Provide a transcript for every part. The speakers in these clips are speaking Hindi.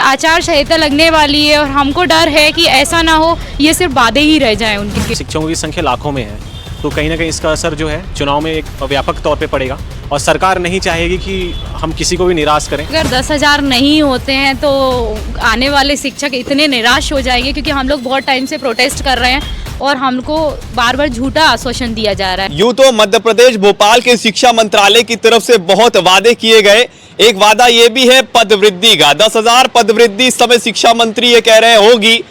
आचार संहिता लगने वाली है और हमको डर है कि ऐसा ना हो, ये सिर्फ वादे ही रह जाएं उनके। शिक्षकों की संख्या लाखों में है, तो कहीं ना कहीं इसका असर जो है चुनाव में एक व्यापक तौर पे पड़ेगा और सरकार नहीं चाहेगी कि हम किसी को भी निराश करें। अगर 10,000 नहीं होते हैं तो आने वाले शिक्षक इतने निराश हो जाएंगे, क्योंकि हम लोग बहुत टाइम से प्रोटेस्ट कर रहे हैं और हमको बार बार झूठा आश्वासन दिया जा रहा है। यूं तो मध्य प्रदेश भोपाल के शिक्षा मंत्रालय की तरफ से बहुत वादे किए गए। एक वादा ये भी है पद वृद्धि का, 10,000 पद वृद्धि इस समय शिक्षा मंत्री ये कह रहे हैं होगी।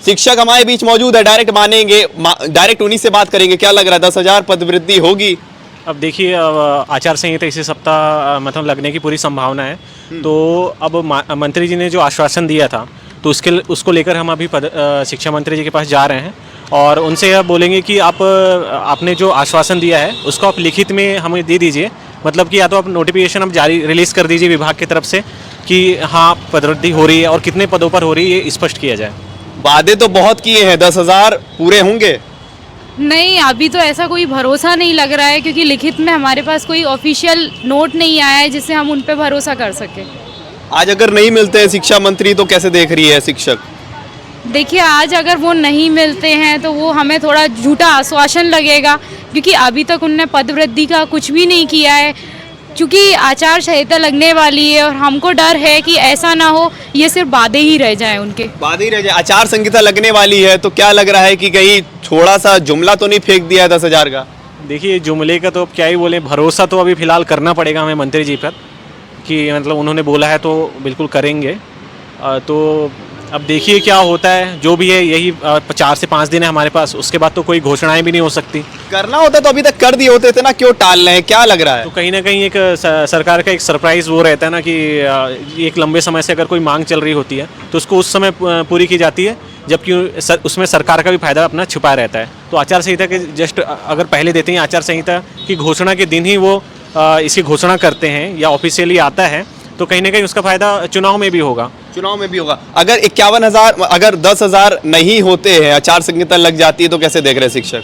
शिक्षक हमारे बीच मौजूद है, डायरेक्ट उन्हीं से बात करेंगे। क्या लग रहा है, 10,000 पद वृद्धि होगी? अब देखिए, आचार संहिता इसी सप्ताह मतलब लगने की पूरी संभावना है। तो अब मंत्री जी ने जो आश्वासन दिया था तो उसको लेकर हम अभी शिक्षा मंत्री जी के पास जा रहे हैं और उनसे यह बोलेंगे कि आपने जो आश्वासन दिया है उसको आप लिखित में हमें दे दीजिए। मतलब कि या तो आप नोटिफिकेशन आप जारी रिलीज़ कर दीजिए विभाग की तरफ से कि हाँ पदवृद्धि हो रही है और कितने पदों पर हो रही है, ये स्पष्ट किया जाए। वादे तो बहुत किए हैं, 10,000 पूरे होंगे? नहीं, अभी तो ऐसा कोई भरोसा नहीं लग रहा है, क्योंकि लिखित में हमारे पास कोई ऑफिशियल नोट नहीं आया है जिससे हम उन पे भरोसा कर सके। आज अगर नहीं मिलते हैं शिक्षा मंत्री तो कैसे देख रही है शिक्षक? देखिए, आज अगर वो नहीं मिलते हैं तो वो हमें थोड़ा झूठा आश्वासन लगेगा, क्योंकि अभी तक उनने पद वृद्धि का कुछ भी नहीं किया है। क्योंकि आचार संहिता लगने वाली है और हमको डर है कि ऐसा ना हो, ये सिर्फ वादे ही रह जाएं उनके। वादे ही रह जाए। आचार संहिता लगने वाली है तो क्या लग रहा है कि कहीं थोड़ा सा जुमला तो नहीं फेंक दिया है 10,000 का? देखिए, जुमले का तो अब क्या ही बोले, भरोसा तो अभी फिलहाल करना पड़ेगा हमें मंत्री जी पर कि मतलब उन्होंने बोला है तो बिल्कुल करेंगे। तो अब देखिए क्या होता है, जो भी है यही 4 से 5 दिन है हमारे पास, उसके बाद तो कोई घोषणाएं भी नहीं हो सकती। करना होता तो अभी तक कर दिए होते थे ना, क्यों टाल रहे हैं? क्या लग रहा है? तो कहीं ना कहीं एक सरकार का एक सरप्राइज वो रहता है ना कि एक लंबे समय से अगर कोई मांग चल रही होती है तो उसको उस समय पूरी की जाती है, जबकि उसमें सरकार का भी फायदा अपना छुपा रहता है। तो आचार संहिता के जस्ट अगर पहले देते हैं, आचार संहिता की घोषणा के दिन ही वो इसकी घोषणा करते हैं या ऑफिशियली आता है, तो कहीं ना कहीं उसका फायदा चुनाव में भी होगा। चुनाव में भी होगा। अगर 51,000 अगर 10,000 नहीं होते हैं, आचार संहिता लग जाती है तो कैसे देख रहे हैं शिक्षक?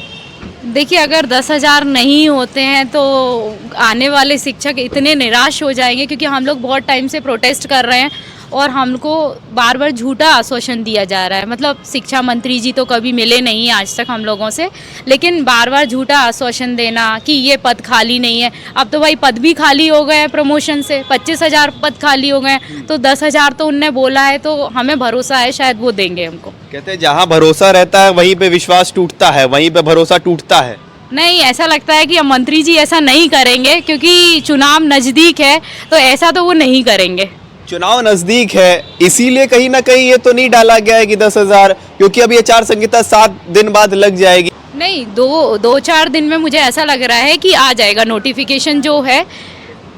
देखिए, अगर 10,000 नहीं होते हैं तो आने वाले शिक्षक इतने निराश हो जाएंगे, क्योंकि हम लोग बहुत टाइम से प्रोटेस्ट कर रहे हैं और हमको बार बार झूठा आश्वासन दिया जा रहा है। मतलब शिक्षा मंत्री जी तो कभी मिले नहीं आज तक हम लोगों से, लेकिन बार बार झूठा आश्वासन देना कि ये पद खाली नहीं है। अब तो भाई पद भी खाली हो गए हैं, प्रमोशन से 25,000 पद खाली हो गए हैं, तो 10,000 तो उनने बोला है, तो हमें भरोसा है शायद वो देंगे हमको। कहते हैं जहाँ भरोसा रहता है वहीं पे विश्वास टूटता है, वहीं पे भरोसा टूटता है। नहीं, ऐसा लगता है कि मंत्री जी ऐसा नहीं करेंगे, क्योंकि चुनाव नज़दीक है, तो ऐसा तो वो नहीं करेंगे। चुनाव नजदीक है इसीलिए कहीं ना कहीं ये तो नहीं डाला गया है कि 10,000, क्योंकि अभी आचार संहिता 7 दिन बाद लग जाएगी। नहीं, 2-4 दिन में मुझे ऐसा लग रहा है कि आ जाएगा, नोटिफिकेशन जो है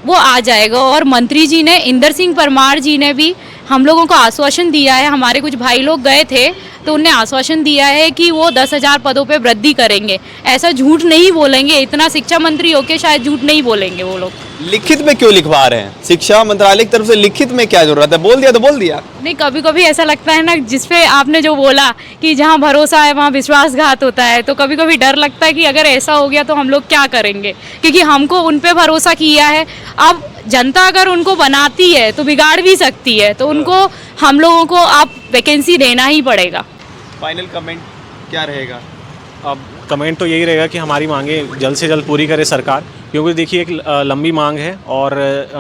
वो आ जाएगा। और मंत्री जी ने, इंदर सिंह परमार जी ने भी हम लोगों को आश्वासन दिया है। हमारे कुछ भाई लोग गए थे तो उन्हें आश्वासन दिया है कि वो 10,000 पदों पे वृद्धि करेंगे। ऐसा झूठ नहीं बोलेंगे, इतना शिक्षा मंत्री होके शायद झूठ नहीं बोलेंगे वो लोग। लिखित में क्यों लिखवा रहे हैं? शिक्षा मंत्रालय की तरफ से लिखित में क्या जरूरत है? बोल दिया तो बोल दिया। नहीं, कभी कभी ऐसा लगता है ना, जिसपे आपने जो बोला कि जहाँ भरोसा है वहाँ विश्वासघात होता है, तो कभी कभी डर लगता है कि अगर ऐसा हो गया तो हम लोग क्या करेंगे, क्योंकि हमको उन पे भरोसा किया है। अब जनता अगर उनको बनाती है तो बिगाड़ भी सकती है, तो उनको हम लोगों को अब वैकेंसी देना ही पड़ेगा। फाइनल कमेंट क्या रहेगा? अब कमेंट तो यही रहेगा कि हमारी मांगे जल्द से जल्द पूरी करे सरकार, क्योंकि देखिए एक लंबी मांग है और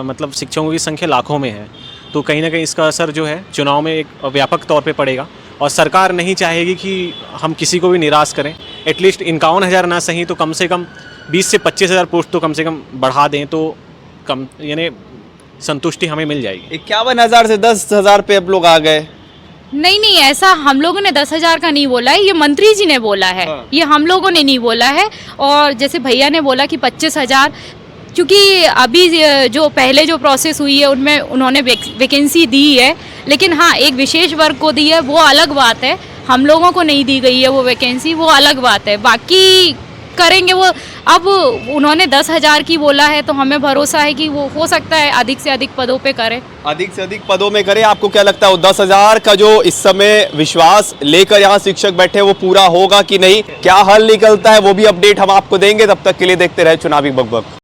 मतलब शिक्षकों की संख्या लाखों में है, तो कहीं ना कहीं इसका असर जो है चुनाव में एक व्यापक तौर पे पड़ेगा और सरकार नहीं चाहेगी कि हम किसी को भी निराश करें। एटलीस्ट 51,000 ना सही तो कम से कम 20 से 25,000 पोस्ट तो कम से कम बढ़ा दें तो कम यानी संतुष्टि हमें मिल जाएगी। 51,000 से 10,000 पे अब लोग आ गए। नहीं, ऐसा हम लोगों ने 10,000 का नहीं बोला है, ये मंत्री जी ने बोला है। हाँ। ये हम लोगों ने नहीं बोला है। और जैसे भैया ने बोला कि 25,000, क्योंकि अभी जो पहले जो प्रोसेस हुई है उनमें उन्होंने वैकेंसी दी है, लेकिन हाँ एक विशेष वर्ग को दी है, वो अलग बात है। हम लोगों को नहीं दी गई है वो वैकेंसी, वो अलग बात है। बाकी करेंगे वो। अब उन्होंने 10,000 की बोला है तो हमें भरोसा है कि वो हो सकता है अधिक से अधिक पदों पे करे, अधिक से अधिक पदों में करे। आपको क्या लगता है वो 10,000 का जो इस समय विश्वास लेकर यहाँ शिक्षक बैठे वो पूरा होगा कि नहीं? क्या हल निकलता है वो भी अपडेट हम आपको देंगे। तब तक के लिए देखते रहे चुनावी बकबक।